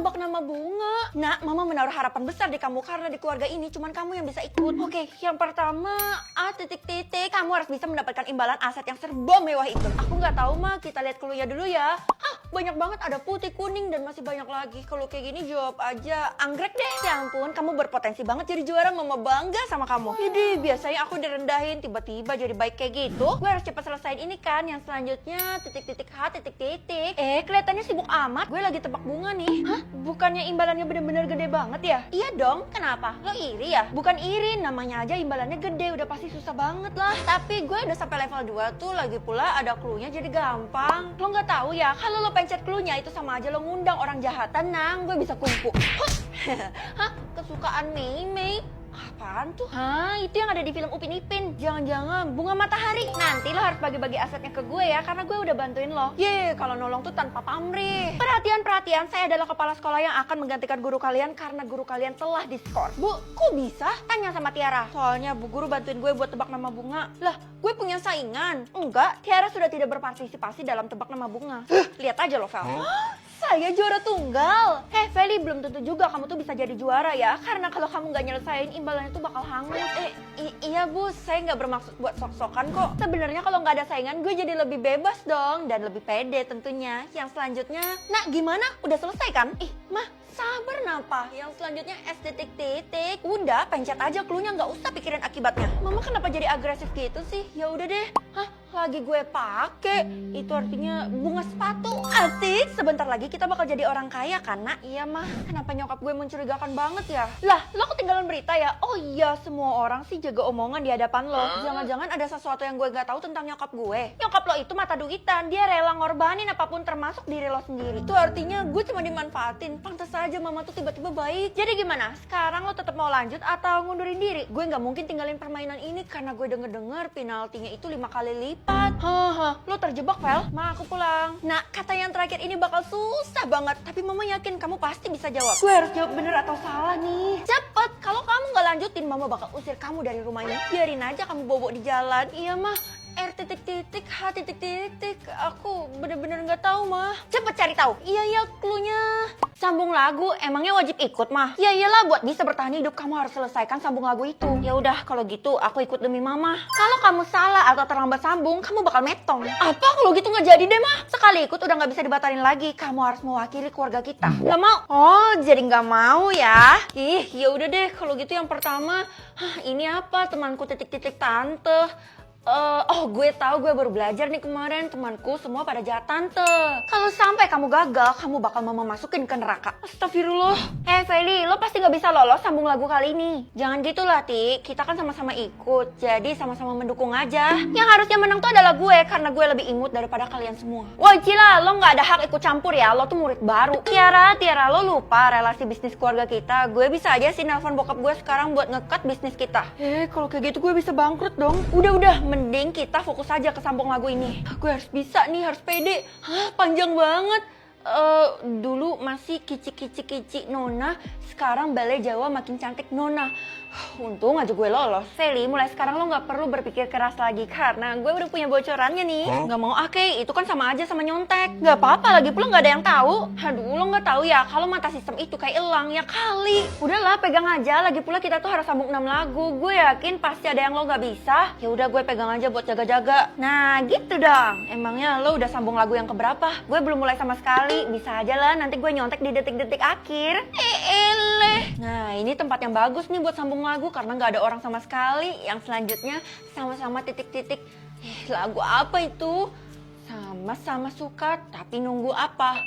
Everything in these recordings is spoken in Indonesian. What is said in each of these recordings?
tebak nama bunga. Nak, mama menaruh harapan besar di kamu karena di keluarga ini cuman kamu yang bisa ikut. Oke, yang pertama A titik titik. Kamu harus bisa mendapatkan imbalan aset yang serba mewah itu. Aku nggak tahu mah, kita lihat clue-nya dulu ya. Hah, banyak banget, ada putih, kuning, dan masih banyak lagi. Kalau kayak gini jawab aja anggrek deh. Ya ampun, kamu berpotensi banget jadi juara, mama bangga sama kamu. Jadi biasanya aku direndahin, tiba-tiba jadi baik kayak gitu. Gue harus cepat selesaiin ini kan. Yang selanjutnya titik titik H titik titik. Kelihatannya sibuk amat. Gue lagi tebak bunga nih. Hah? Bukannya imbalannya bener-bener gede banget ya? Iya dong, kenapa? Lo iri ya? Bukan iri, namanya aja imbalannya gede, udah pasti susah banget lah. Tapi gue udah sampai level 2 tuh, lagi pula ada clue-nya jadi gampang. Lo nggak tahu ya, kalau lo pencet clue-nya itu sama aja lo ngundang orang jahat. Tenang, gue bisa kungfu. Hah? Kesukaan Mei. Apaan tuh? Hah, itu yang ada di film Upin Ipin. Jangan-jangan bunga matahari. Nanti lo harus bagi-bagi asetnya ke gue ya, karena gue udah bantuin lo. Kalau nolong tuh tanpa pamrih. Perhatian, saya adalah kepala sekolah yang akan menggantikan guru kalian karena guru kalian telah diskors. Bu, kok bisa? Tanya sama Tiara. Soalnya bu guru bantuin gue buat tebak nama bunga. Lah, gue punya saingan. Enggak, Tiara sudah tidak berpartisipasi dalam tebak nama bunga. Lihat aja lo, Vel. Saya juara tunggal. Feli, belum tentu juga kamu tuh bisa jadi juara ya. Karena kalau kamu nggak nyelesain, imbalannya tuh bakal hangus. Iya bu, saya nggak bermaksud buat sok-sokan kok. Sebenarnya kalau nggak ada saingan, gue jadi lebih bebas dong. Dan lebih pede tentunya. Yang selanjutnya, nah gimana? Udah selesai kan? Mah, sabar napa? Yang selanjutnya S titik titik. Udah, pencet aja clue-nya, nggak usah pikirin akibatnya. Mama kenapa jadi agresif gitu sih? Ya udah deh. Hah? Lagi gue pake, itu artinya bunga sepatu. Asik, sebentar lagi kita bakal jadi orang kaya kan nak? Iya mah, kenapa nyokap gue mencurigakan banget ya? Lah, lo ketinggalan berita ya? Oh iya, semua orang sih jaga omongan di hadapan lo. Jangan-jangan ada sesuatu yang gue gak tahu tentang nyokap gue. Nyokap lo itu mata duitan, dia rela ngorbanin apapun termasuk diri lo sendiri. Itu artinya gue cuma dimanfaatin. Pantes aja mama tuh tiba-tiba baik. Jadi gimana? Sekarang lo tetap mau lanjut atau ngundurin diri? Gue gak mungkin tinggalin permainan ini karena gue denger-denger penaltinya itu 5 kali lipat. Lo terjebak, Vel. Ma, aku pulang. Nah, kata yang terakhir ini bakal susah banget. Tapi mama yakin kamu pasti bisa jawab. Gue harus jawab bener atau salah nih. Cepet, kalau kamu gak lanjutin, mama bakal usir kamu dari rumah ini. Biarin aja kamu bobo di jalan. Iya, mah. R titik titik H titik titik. Aku bener-bener nggak tahu mah. Cepet cari tahu. Iya cluenya. Sambung lagu emangnya wajib ikut mah? Ya iyalah, buat bisa bertahan hidup kamu harus selesaikan sambung lagu itu. Ya udah kalau gitu aku ikut demi mama. Kalau kamu salah atau terlambat sambung, kamu bakal metong. Apa kalau gitu nggak jadi deh mah? Sekali ikut udah nggak bisa dibatalin lagi. Kamu harus mewakili keluarga kita. Gak mau? Oh jadi nggak mau ya? Ya udah deh kalau gitu yang pertama. Ini apa temanku titik titik tante? Gue tahu, gue baru belajar nih kemarin. Temanku semua pada jahat tante. Kalau sampai kamu gagal, kamu bakal mama masukin ke neraka. Astagfirullah. Feli, lo pasti nggak bisa lolos sambung lagu kali ini. Jangan gitu lah, Ti. Kita kan sama-sama ikut. Jadi sama-sama mendukung aja. Yang harusnya menang tuh adalah gue, karena gue lebih imut daripada kalian semua. Wah, Cila, lo nggak ada hak ikut campur ya. Lo tuh murid baru. Tiara, lo lupa relasi bisnis keluarga kita. Gue bisa aja sih nelfon bokap gue sekarang buat nge-cut bisnis kita. Kalau kayak gitu gue bisa bangkrut dong. Udah. Mending kita fokus aja ke sambung lagu ini. Gue harus bisa nih, harus pede. Panjang banget. Dulu masih kici Nona, sekarang balai Jawa makin cantik Nona. Untung aja gue lolos. Feli, mulai sekarang lo gak perlu berpikir keras lagi karena gue udah punya bocorannya nih. Gak mau itu kan sama aja sama nyontek. Gak apa-apa, lagi pula gak ada yang tahu. Aduh, lo gak tahu ya kalau mata sistem itu kayak elang ya kali. Udahlah, pegang aja. Lagi pula kita tuh harus sambung 6 lagu. Gue yakin pasti ada yang lo gak bisa. Ya udah gue pegang aja buat jaga-jaga. Nah, gitu dong. Emangnya lo udah sambung lagu yang keberapa? Gue belum mulai sama sekali. Bisa aja lah, nanti gue nyontek di detik-detik akhir. Nah, ini tempat yang bagus nih buat sambung lagu karena nggak ada orang sama sekali. Yang selanjutnya sama-sama titik-titik. Lagu apa itu? Sama-sama suka tapi nunggu apa?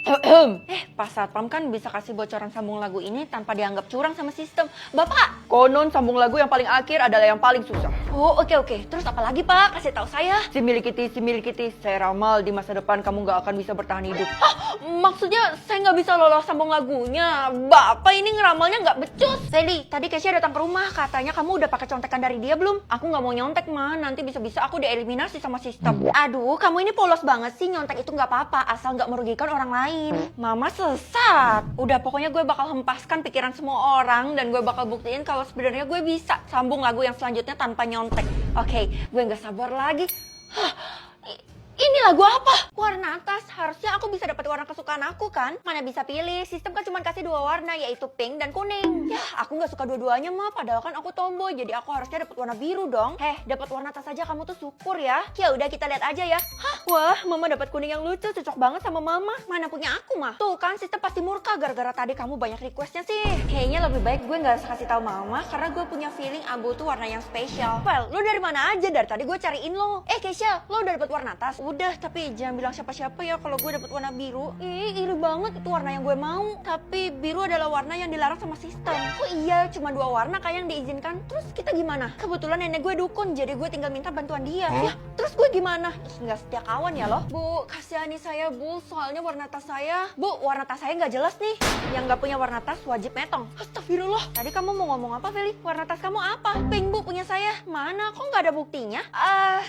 Pas satpam kan bisa kasih bocoran sambung lagu ini tanpa dianggap curang sama sistem. Bapak, konon sambung lagu yang paling akhir adalah yang paling susah. Oh oke. Terus apa lagi pak? Kasih tahu saya. Si milikiti, saya ramal di masa depan kamu nggak akan bisa bertahan hidup. Maksudnya saya nggak bisa lolos sambung lagunya. Bapak ini ngeramalnya nggak becus. Feli, tadi Kesha datang ke rumah katanya kamu udah pakai contekan dari dia belum? Aku nggak mau nyontek mah, nanti bisa-bisa aku dieliminasi sama sistem. Aduh, kamu ini polos banget sih, nyontek itu nggak apa-apa asal nggak merugikan orang lain. Mama sesat. Udah pokoknya gue bakal hempaskan pikiran semua orang dan gue bakal buktiin kalau sebenarnya gue bisa sambung lagu yang selanjutnya tanpa nyontek. Oke, gue nggak sabar lagi. Ini lagu apa? Warna tas. Harusnya aku bisa dapat warna kesukaan aku kan? Mana bisa pilih. Sistem kan cuma kasih 2 warna, yaitu pink dan kuning. Yah, aku nggak suka dua-duanya mah. Padahal kan aku tomboy, jadi aku harusnya dapat warna biru dong. Dapat warna tas aja kamu tuh syukur ya. Ya udah kita lihat aja ya. Hah, wah, mama dapat kuning yang lucu, cocok banget sama mama. Mana punya aku mah? Tuh kan sistem pasti murka gara-gara tadi kamu banyak requestnya sih. Kayaknya lebih baik gue nggak usah kasih tahu mama karena gue punya feeling abu tuh warna yang spesial. Well, lo dari mana aja? Dari tadi gue cariin lo. Keisha, lo udah dapat warna tas? Udah, tapi jangan bilang siapa-siapa ya kalau gue dapat warna biru. Iri banget, itu warna yang gue mau. Tapi biru adalah warna yang dilarang sama sistem. Oh iya, cuma 2 warna kayak yang diizinkan. Terus kita gimana? Kebetulan nenek gue dukun, jadi gue tinggal minta bantuan dia. Ya, terus gue gimana? Nggak setia kawan ya lo. Bu, kasihani saya bu, soalnya warna tas saya. Bu, warna tas saya nggak jelas nih. Yang nggak punya warna tas wajib metong. Astagfirullah. Tadi kamu mau ngomong apa, Feli? Warna tas kamu apa? Pink bu punya saya. Mana? Kok nggak ada buktinya?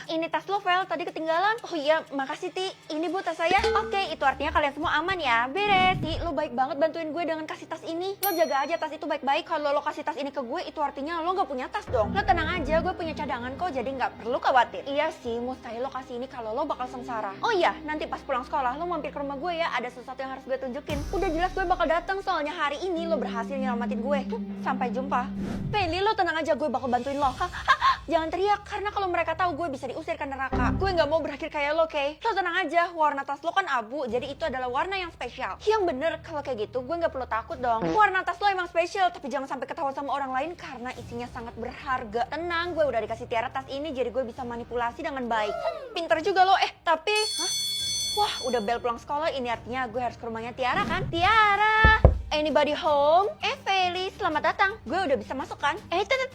Ini tas lo, Fel. Tadi ketinggalan. Oh iya, makasih Ti. Ini bu tas saya. Oke, itu artinya kalian semua aman ya. Beres. Ti, lo baik banget bantuin gue dengan kasih tas ini. Lo jaga aja tas itu baik-baik. Kalau lo kasih tas ini ke gue, itu artinya lo nggak punya tas dong. Lo tenang aja, gue punya cadangan kok, jadi nggak perlu khawatir. Iya sih, mustahil lo kasih ini kalau lo bakal sengsara. Oh iya, nanti pas pulang sekolah lo mampir ke rumah gue ya. Ada sesuatu yang harus gue tunjukin. Udah jelas gue bakal datang, soalnya hari ini lo berhasil nyelamatin gue. Sampai jumpa. Feli, lo tenang aja, gue bakal bantuin lo. Jangan teriak, karena kalau mereka tahu gue bisa diusir ke neraka. Gue nggak mau berakhir kayak lo, Kay. Lo tenang aja, warna tas lo kan abu, jadi itu adalah warna yang spesial. Yang bener, kalau kayak gitu gue nggak perlu takut dong. Warna tas lo emang spesial, tapi jangan sampai ketahuan sama orang lain karena isinya sangat berharga. Tenang, gue udah dikasih Tiara tas ini, jadi gue bisa manipulasi dengan baik. Pinter juga lo, tapi... Wah, udah bel pulang sekolah, ini artinya gue harus ke rumahnya Tiara kan? Tiara! Anybody home? Feli, selamat datang. Gue udah bisa masuk kan?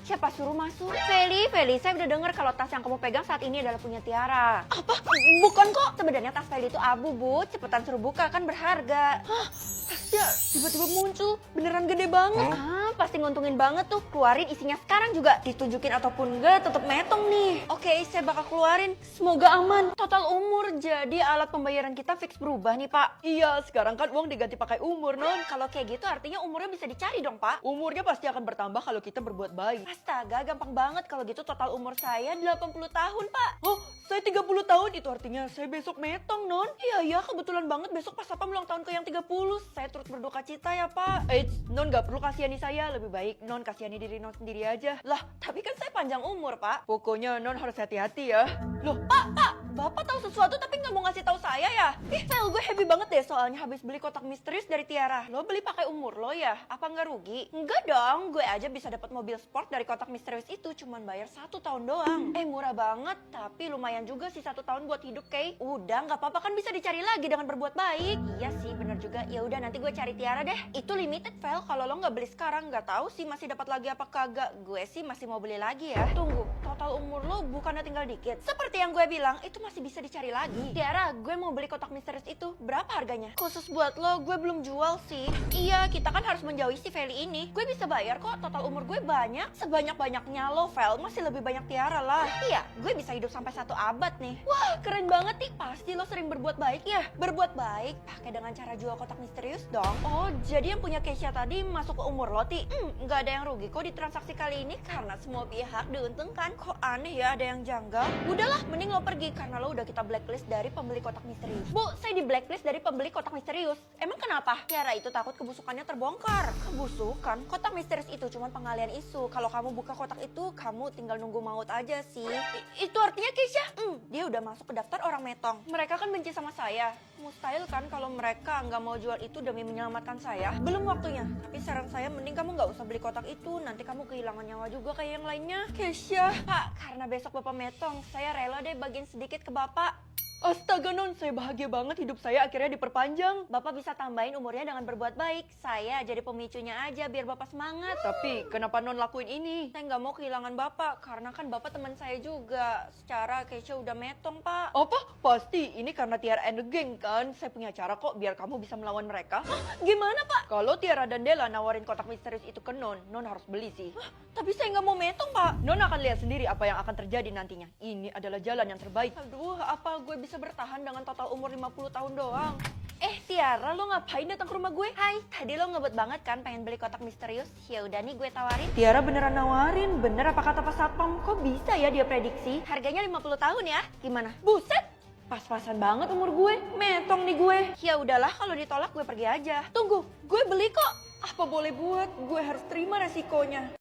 Siapa suruh masuk? Feli, saya udah denger kalau tas yang kamu pegang saat ini adalah punya Tiara. Apa? Bukan kok. Sebenarnya tas Feli itu abu, Bu. Cepetan suruh buka, kan berharga. Hah? Tasnya tiba-tiba muncul. Beneran gede banget. Pasti nguntungin banget tuh. Keluarin isinya sekarang juga. Ditunjukin ataupun enggak, tetep metong nih. Oke, saya bakal keluarin. Semoga aman. Total umur. Jadi alat pembayaran kita fix berubah nih, Pak. Iya, sekarang kan uang diganti pakai umur, Non. Kalau kayak gitu artinya umurnya bisa dicari dong, Pak. Umurnya pasti akan bertambah kalau kita berbuat baik. Astaga, gampang banget. Kalau gitu total umur saya 80 tahun, Pak. Oh, saya 30 tahun. Itu artinya saya besok metong, Non. Iya, kebetulan banget besok pas Sapam ulang tahun ke yang 30. Saya turut berduka cita ya, Pak. Non gak perlu kasihani saya. Lebih baik Non kasihani diri Non sendiri aja. Lah, tapi kan saya panjang umur, Pak. Pokoknya Non harus hati-hati ya. Loh, Pak. Bapak tahu sesuatu tapi nggak mau ngasih tahu saya ya? Fel, gue happy banget deh soalnya habis beli kotak misterius dari Tiara. Lo beli pakai umur lo ya? Apa nggak rugi? Enggak dong, gue aja bisa dapat mobil sport dari kotak misterius itu cuman bayar 1 tahun doang. Murah banget, tapi lumayan juga sih 1 tahun buat hidup, Kay. Udah, nggak apa-apa kan bisa dicari lagi dengan berbuat baik. Iya sih, bener juga. Ya udah nanti gue cari Tiara deh. Itu limited, Fel. Kalau lo nggak beli sekarang, nggak tahu sih masih dapat lagi apa kagak. Gue sih masih mau beli lagi ya. Tunggu, total umur lo bukannya tinggal dikit. Seperti yang gue bilang, itu masih bisa dicari lagi. Tiara, gue mau beli kotak misterius itu. Berapa harganya? Khusus buat lo, gue belum jual sih. Iya, kita kan harus menjauhi si Feli ini. Gue bisa bayar kok, total umur gue banyak. Sebanyak-banyaknya lo, Fel. Masih lebih banyak Tiara lah. Iya, gue bisa hidup sampai 1 abad nih. Wah, keren banget nih. Pasti lo sering berbuat baik ya? Berbuat baik pakai dengan cara jual kotak misterius dong. Oh, jadi yang punya Keisha tadi masuk ke umur lo, Ti? Nggak ada yang rugi kok di transaksi kali ini karena semua pihak diuntungkan. Kok aneh ya, ada yang janggal? Udahlah, mending lo pergi karena lo udah kita blacklist dari pembeli kotak misterius. Bu, saya di blacklist dari pembeli kotak misterius. Emang kenapa? Tiara itu takut kebusukannya terbongkar. Kebusukan? Kotak misterius itu cuma pengalian isu. Kalau kamu buka kotak itu, kamu tinggal nunggu maut aja sih. Itu artinya Keisha? Dia udah masuk ke daftar orang metong. Mereka kan benci sama saya. Mustahil kan kalau mereka nggak mau jual itu demi menyelamatkan saya. Belum waktunya. Tapi saran saya mending kamu nggak usah beli kotak itu. Nanti kamu kehilangan nyawa juga kayak yang lainnya. Keisha. Pak, karena besok Bapak metong, saya rela deh bagiin sedikit ke Bapak. Astaga Non, saya bahagia banget hidup saya akhirnya diperpanjang. Bapak bisa tambahin umurnya dengan berbuat baik. Saya jadi pemicunya aja biar Bapak semangat. Tapi kenapa Non lakuin ini? Saya nggak mau kehilangan Bapak, karena kan Bapak teman saya juga. Secara Keisha udah metong, Pak. Apa? Pasti ini karena Tiara and the Gang kan? Saya punya cara kok biar kamu bisa melawan mereka. Hah? Gimana, Pak? Kalau Tiara dan Della nawarin kotak misterius itu ke Non harus beli sih. Hah? Tapi saya nggak mau metong, Pak. Non akan lihat sendiri apa yang akan terjadi nantinya. Ini adalah jalan yang terbaik. Aduh, apa gue bisa bertahan dengan total umur 50 tahun doang? Tiara, lo ngapain datang ke rumah gue? Hai, tadi lo ngebet banget kan pengen beli kotak misterius? Ya udah nih gue tawarin. Tiara beneran nawarin, bener apa kata Pak Satpam? Kok bisa ya dia prediksi? Harganya 50 tahun ya? Gimana? Buset! Pas-pasan banget umur gue, metong nih gue. Ya udahlah kalau ditolak gue pergi aja. Tunggu, gue beli kok. Apa boleh buat, gue harus terima resikonya.